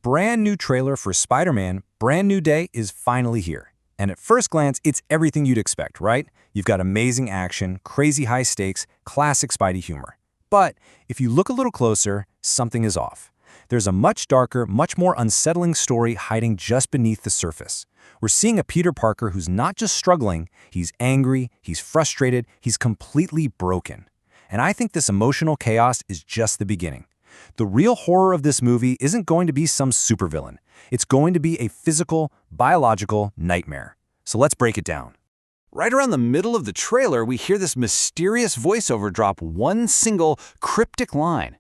brand new trailer for Spider-Man Brand New Day is finally here. And at first glance, it's everything you'd expect, right? You've got amazing action, crazy high stakes, classic Spidey humor. But if you look a little closer, something is off. There's a much darker, much more unsettling story hiding just beneath the surface. We're seeing a Peter Parker who's not just struggling, he's angry, he's frustrated, he's completely broken. And I think this emotional chaos is just the beginning. The real horror of this movie isn't going to be some supervillain. It's going to be a physical, biological nightmare. So let's break it down. Right around the middle of the trailer, we hear this mysterious voiceover drop one single cryptic line.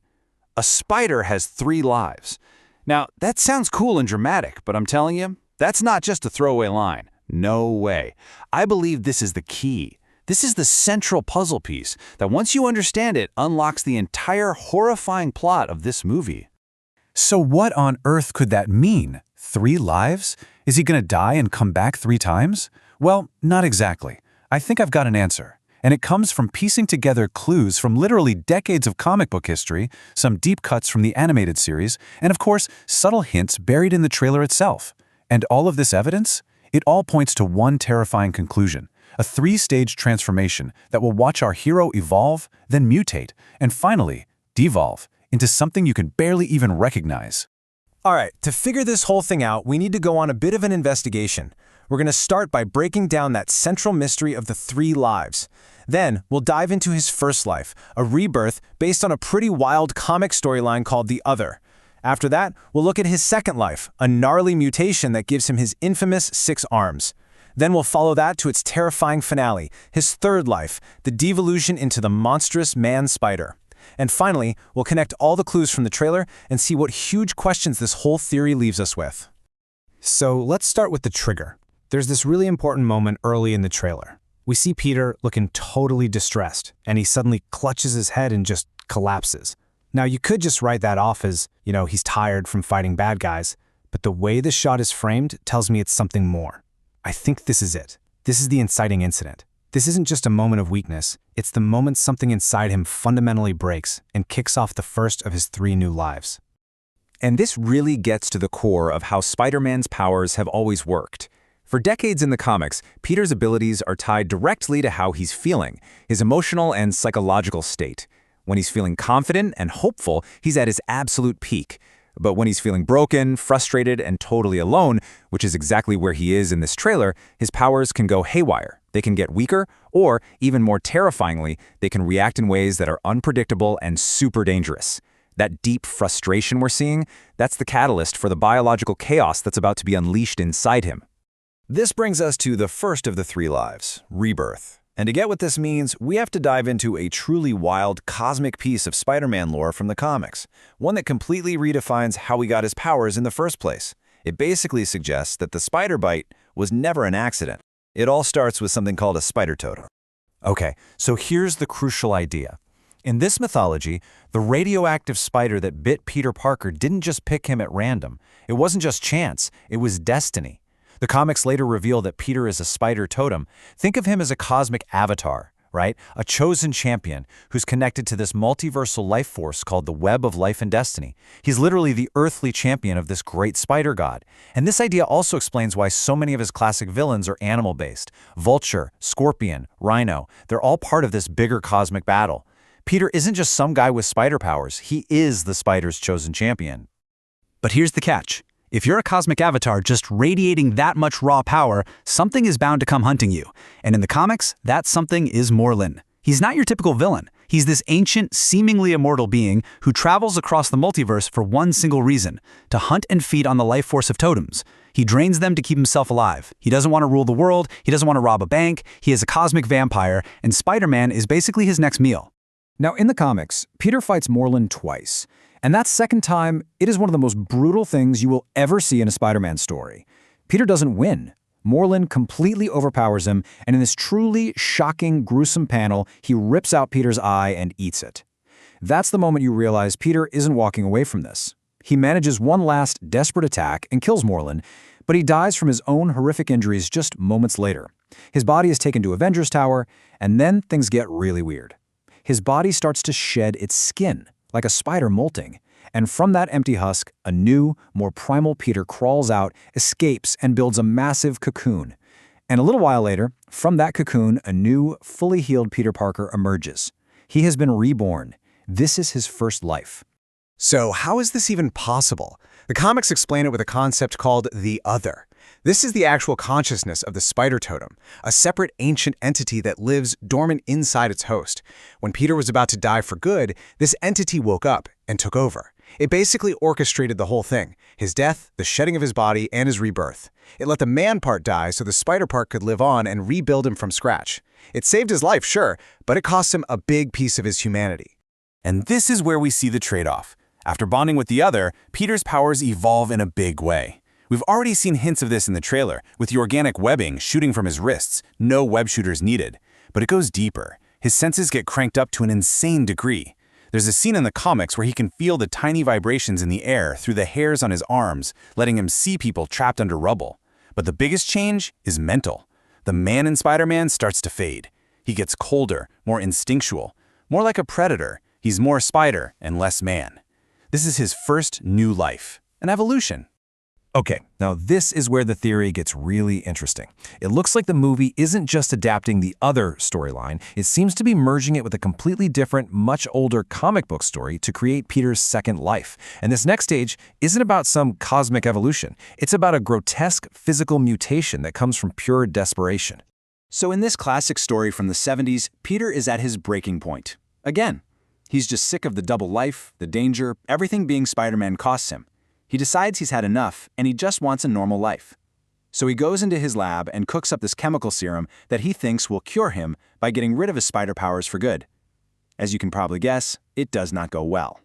A spider has 3 lives. Now, that sounds cool and dramatic, but I'm telling you, that's not just a throwaway line. No way. I believe this is the key. This is the central puzzle piece that once you understand it, unlocks the entire horrifying plot of this movie. So what on earth could that mean? 3 lives? Is he gonna die and come back 3 times? Well, not exactly. I think I've got an answer. And it comes from piecing together clues from literally decades of comic book history, some deep cuts from the animated series, and of course, subtle hints buried in the trailer itself. And all of this evidence? It all points to one terrifying conclusion. A 3-stage transformation that will watch our hero evolve, then mutate, and finally, devolve into something you can barely even recognize. All right, to figure this whole thing out, we need to go on a bit of an investigation. We're going to start by breaking down that central mystery of the 3 lives. Then, we'll dive into his first life, a rebirth based on a pretty wild comic storyline called The Other. After that, we'll look at his second life, a gnarly mutation that gives him his infamous 6 arms. Then we'll follow that to its terrifying finale, his third life, the devolution into the monstrous man-spider. And finally, we'll connect all the clues from the trailer and see what huge questions this whole theory leaves us with. So let's start with the trigger. There's this really important moment early in the trailer. We see Peter looking totally distressed, and he suddenly clutches his head and just collapses. Now, you could just write that off as, he's tired from fighting bad guys, but the way the shot is framed tells me it's something more. I think this is it. This is the inciting incident. This isn't just a moment of weakness, it's the moment something inside him fundamentally breaks and kicks off the first of his 3 new lives. And this really gets to the core of how Spider-Man's powers have always worked. For decades in the comics, Peter's abilities are tied directly to how he's feeling, his emotional and psychological state. When he's feeling confident and hopeful, he's at his absolute peak. But when he's feeling broken, frustrated, and totally alone, which is exactly where he is in this trailer, his powers can go haywire. They can get weaker, or, even more terrifyingly, they can react in ways that are unpredictable and super dangerous. That deep frustration we're seeing, that's the catalyst for the biological chaos that's about to be unleashed inside him. This brings us to the first of the 3 lives, rebirth. And to get what this means, we have to dive into a truly wild, cosmic piece of Spider-Man lore from the comics, one that completely redefines how he got his powers in the first place. It basically suggests that the spider bite was never an accident. It all starts with something called a spider totem. Okay, so here's the crucial idea. In this mythology, the radioactive spider that bit Peter Parker didn't just pick him at random. It wasn't just chance, it was destiny. The comics later reveal that Peter is a spider totem. Think of him as a cosmic avatar, right? A chosen champion who's connected to this multiversal life force called the web of life and destiny. He's literally the earthly champion of this great spider god. And this idea also explains why so many of his classic villains are animal-based. Vulture, Scorpion, Rhino, they're all part of this bigger cosmic battle. Peter isn't just some guy with spider powers, he is the spider's chosen champion. But here's the catch. If you're a cosmic avatar just radiating that much raw power, something is bound to come hunting you. And in the comics, that something is Morlun. He's not your typical villain. He's this ancient, seemingly immortal being who travels across the multiverse for one single reason: to hunt and feed on the life force of totems. He drains them to keep himself alive. He doesn't want to rule the world. He doesn't want to rob a bank. He is a cosmic vampire, and Spider-Man is basically his next meal. Now, in the comics, Peter fights Morlun twice. And that second time, it is one of the most brutal things you will ever see in a Spider-Man story. Peter doesn't win. Morlun completely overpowers him, and in this truly shocking, gruesome panel, he rips out Peter's eye and eats it. That's the moment you realize Peter isn't walking away from this. He manages one last desperate attack and kills Morlun, but he dies from his own horrific injuries just moments later. His body is taken to Avengers Tower, and then things get really weird. His body starts to shed its skin, like a spider molting, And from that empty husk, a new, more primal Peter crawls out, escapes, and builds a massive cocoon. And a little while later, from that cocoon, a new, fully healed Peter Parker emerges. He has been reborn. This is his first life. So how is this even possible? The comics explain it with a concept called the Other. This is the actual consciousness of the spider totem, a separate ancient entity that lives dormant inside its host. When Peter was about to die for good, this entity woke up and took over. It basically orchestrated the whole thing: his death, the shedding of his body, and his rebirth. It let the man part die so the spider part could live on and rebuild him from scratch. It saved his life, sure, but it cost him a big piece of his humanity. And this is where we see the trade-off. After bonding with the Other, Peter's powers evolve in a big way. We've already seen hints of this in the trailer, with the organic webbing shooting from his wrists, no web shooters needed. But it goes deeper. His senses get cranked up to an insane degree. There's a scene in the comics where he can feel the tiny vibrations in the air through the hairs on his arms, letting him see people trapped under rubble. But the biggest change is mental. The man in Spider-Man starts to fade. He gets colder, more instinctual, more like a predator. He's more spider and less man. This is his first new life, an evolution. Okay, now this is where the theory gets really interesting. It looks like the movie isn't just adapting the Other storyline, it seems to be merging it with a completely different, much older comic book story to create Peter's second life. And this next stage isn't about some cosmic evolution, it's about a grotesque physical mutation that comes from pure desperation. So in this classic story from the 70s, Peter is at his breaking point. Again, he's just sick of the double life, the danger, everything being Spider-Man costs him. He decides he's had enough, and he just wants a normal life. So he goes into his lab and cooks up this chemical serum that he thinks will cure him by getting rid of his spider powers for good. As you can probably guess, it does not go well.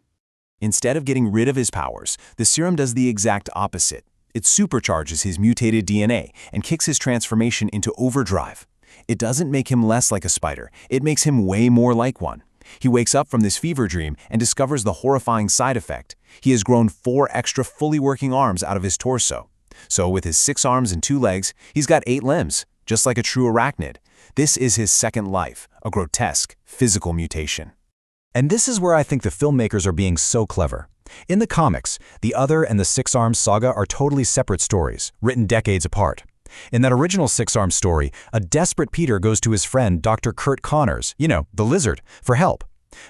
Instead of getting rid of his powers, the serum does the exact opposite. It supercharges his mutated DNA and kicks his transformation into overdrive. It doesn't make him less like a spider, it makes him way more like one. He wakes up from this fever dream and discovers the horrifying side effect. He has grown 4 extra fully working arms out of his torso. So with his 6 arms and 2 legs, he's got 8 limbs, just like a true arachnid. This is his second life, a grotesque physical mutation. And this is where I think the filmmakers are being so clever. In the comics, the Other and the Six Arms saga are totally separate stories, written decades apart. In that original Six Arms story, a desperate Peter goes to his friend Dr. Curt Connors, the lizard, for help.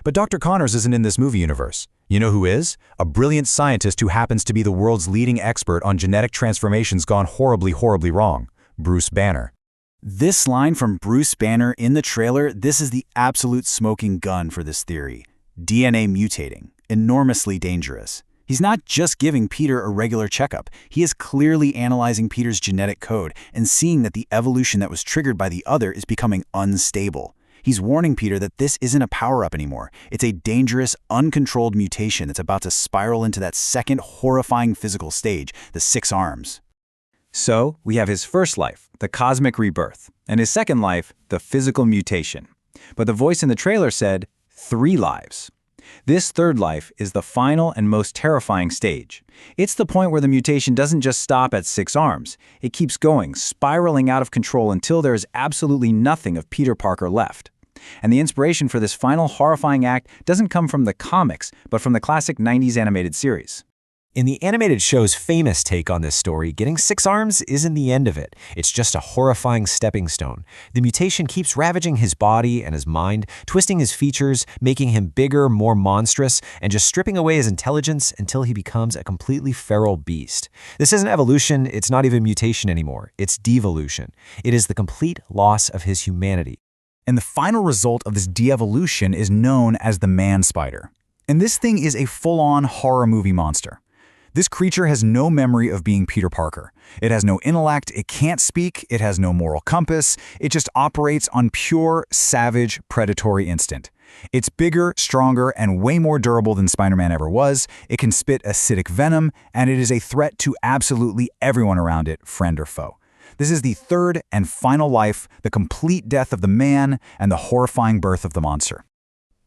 But Dr. Connors isn't in this movie universe. You know who is? A brilliant scientist who happens to be the world's leading expert on genetic transformations gone horribly, horribly wrong. Bruce Banner. This line from Bruce Banner in the trailer, this is the absolute smoking gun for this theory. DNA mutating, enormously dangerous. He's not just giving Peter a regular checkup. He is clearly analyzing Peter's genetic code and seeing that the evolution that was triggered by the Other is becoming unstable. He's warning Peter that this isn't a power-up anymore. It's a dangerous, uncontrolled mutation that's about to spiral into that second horrifying physical stage, the Six Arms. So, we have his first life, the cosmic rebirth, and his second life, the physical mutation. But the voice in the trailer said, 3 lives. This third life is the final and most terrifying stage. It's the point where the mutation doesn't just stop at 6 arms. It keeps going, spiraling out of control until there is absolutely nothing of Peter Parker left. And the inspiration for this final horrifying act doesn't come from the comics, but from the classic 90s animated series. In the animated show's famous take on this story, getting 6 arms isn't the end of it. It's just a horrifying stepping stone. The mutation keeps ravaging his body and his mind, twisting his features, making him bigger, more monstrous, and just stripping away his intelligence until he becomes a completely feral beast. This isn't evolution, it's not even mutation anymore. It's devolution. It is the complete loss of his humanity. And the final result of this de-evolution is known as the man-spider. And this thing is a full-on horror movie monster. This creature has no memory of being Peter Parker. It has no intellect, it can't speak, it has no moral compass, it just operates on pure, savage, predatory instinct. It's bigger, stronger, and way more durable than Spider-Man ever was, it can spit acidic venom, and it is a threat to absolutely everyone around it, friend or foe. This is the third and final life, the complete death of the man, and the horrifying birth of the monster.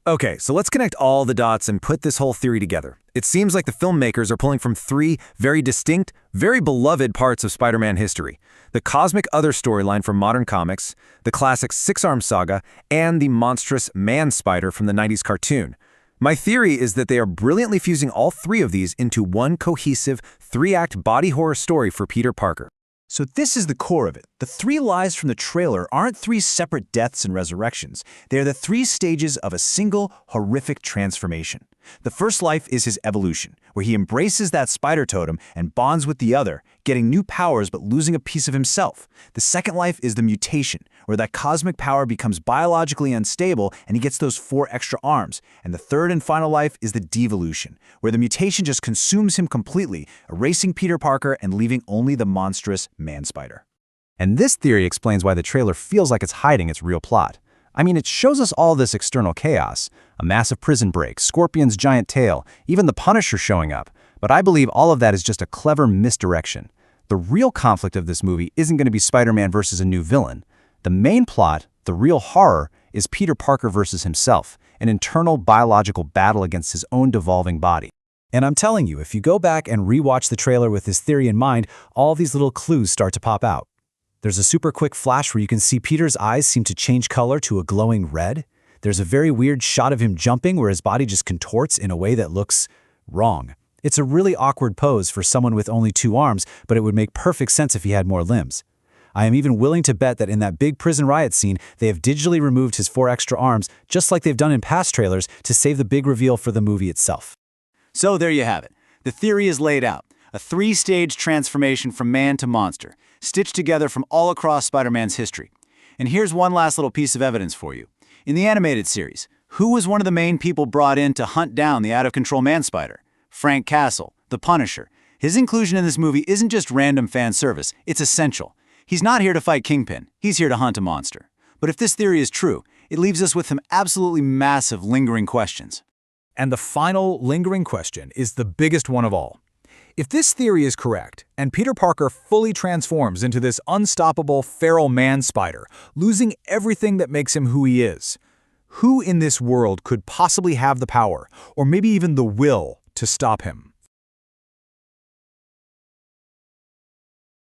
Okay, so let's connect all the dots and put this whole theory together. It seems like the filmmakers are pulling from 3 very distinct, very beloved parts of Spider-Man history. The cosmic Other storyline from modern comics, the classic Six Arms saga, and the monstrous man-spider from the 90s cartoon. My theory is that they are brilliantly fusing all three of these into one cohesive, three-act body horror story for Peter Parker. So this is the core of it. The 3 lives from the trailer aren't 3 separate deaths and resurrections. They are the 3 stages of a single, horrific transformation. The first life is his evolution, where he embraces that spider totem and bonds with the other, getting new powers but losing a piece of himself. The second life is the mutation, where that cosmic power becomes biologically unstable and he gets those 4 extra arms. And the third and final life is the devolution, where the mutation just consumes him completely, erasing Peter Parker and leaving only the monstrous man-spider. And this theory explains why the trailer feels like it's hiding its real plot. I mean, it shows us all this external chaos, a massive prison break, Scorpion's giant tail, even the Punisher showing up. But I believe all of that is just a clever misdirection. The real conflict of this movie isn't going to be Spider-Man versus a new villain. The main plot, the real horror, is Peter Parker versus himself, an internal biological battle against his own devolving body. And I'm telling you, if you go back and rewatch the trailer with this theory in mind, all these little clues start to pop out. There's a super quick flash where you can see Peter's eyes seem to change color to a glowing red. There's a very weird shot of him jumping where his body just contorts in a way that looks wrong. It's a really awkward pose for someone with only 2 arms, but it would make perfect sense if he had more limbs. I am even willing to bet that in that big prison riot scene, they have digitally removed his 4 extra arms, just like they've done in past trailers, to save the big reveal for the movie itself. So there you have it. The theory is laid out. A 3-stage transformation from man to monster, stitched together from all across Spider-Man's history. And here's one last little piece of evidence for you. In the animated series, who was one of the main people brought in to hunt down the out-of-control man-spider? Frank Castle, the Punisher. His inclusion in this movie isn't just random fan service, it's essential. He's not here to fight Kingpin, he's here to hunt a monster. But if this theory is true, it leaves us with some absolutely massive lingering questions. And the final lingering question is the biggest one of all. If this theory is correct, and Peter Parker fully transforms into this unstoppable feral man-spider, losing everything that makes him who he is, who in this world could possibly have the power, or maybe even the will, to stop him?